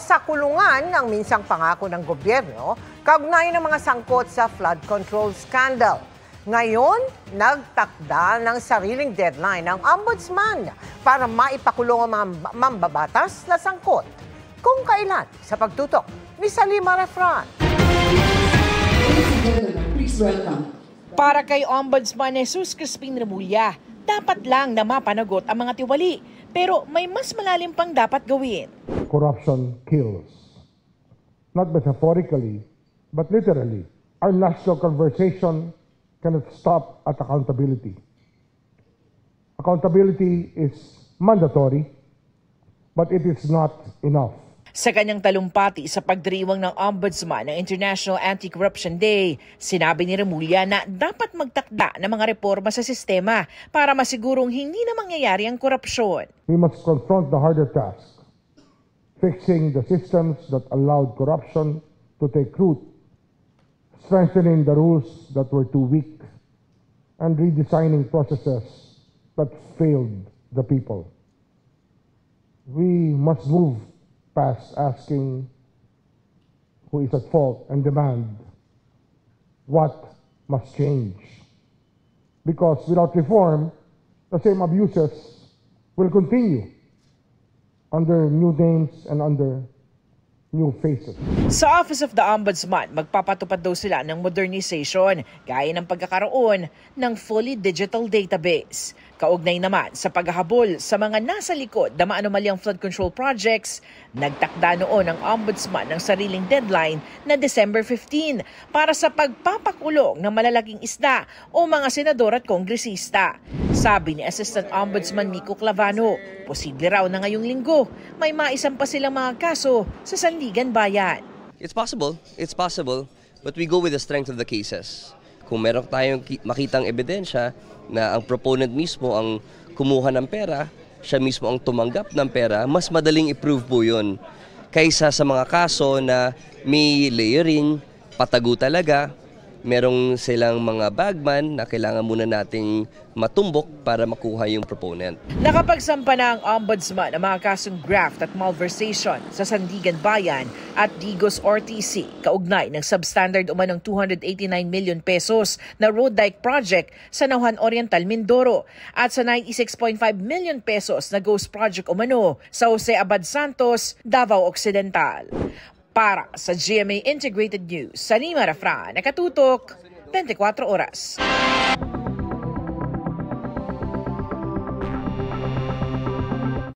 sa kulungan ang minsang pangako ng gobyerno kaugnay ng mga sangkot sa flood control scandal. Ngayon, nagtakda ng sariling deadline ng ombudsman para maipakulong ang mga mambabatas na sangkot. Kung kailan, sa pagtutok ni Salima Refran. Please welcome. Para kay Ombudsman Jesus Crispin Remulla, dapat lang na mapanagot ang mga tiwali. Pero may mas malalim pang dapat gawin. Corruption kills. Not metaphorically, but literally. Our national conversation cannot stop at accountability. Accountability is mandatory, but it is not enough. Sa kanyang talumpati sa pagdiriwang ng Ombudsman ng International Anti-Corruption Day, sinabi ni Remulla na dapat magtakda ng mga reforma sa sistema para masigurong hindi na mangyayari ang korupsyon. We must confront the harder task, fixing the systems that allowed corruption to take root, strengthening the rules that were too weak, and redesigning processes that failed the people. We must move past asking who is at fault and demand what must change. Because without reform, the same abuses will continue under new names and under new faces. Sa Office of the Ombudsman, magpapatupad daw sila ng modernization gaya ng pagkakaroon ng fully digital database. Kaugnay naman sa paghahabol sa mga nasa likod na maanumalyang flood control projects, nagtakda noon ang Ombudsman ng sariling deadline na December 15 para sa pagpapakulong ng malalaking isda o mga senador at kongresista. Sabi ni Assistant Ombudsman Miko Clavano, posible raw na ngayong linggo may maisampa silang mga kaso sa Sandigan Bayan. It's possible, but we go with the strength of the cases. Kung meron tayong makitang ebidensya na ang proponent mismo ang kumuha ng pera, siya mismo ang tumanggap ng pera, mas madaling i-prove po yun. Kaysa sa mga kaso na may layering, patago talaga, merong silang mga bagman na kailangan muna nating matumbok para makuha yung proponent. Nakapagsampa na ang Ombudsman ng mga kasong graft at malversation sa Sandigan Bayan at Digos RTC kaugnay ng substandard umanong 289 million pesos na road dike project sa Nauhan Oriental, Mindoro at sa 96.5 million pesos na ghost project umano sa Jose Abad Santos, Davao Occidental. Para sa GMA Integrated News, Salima Refran, nakatutok 24 oras.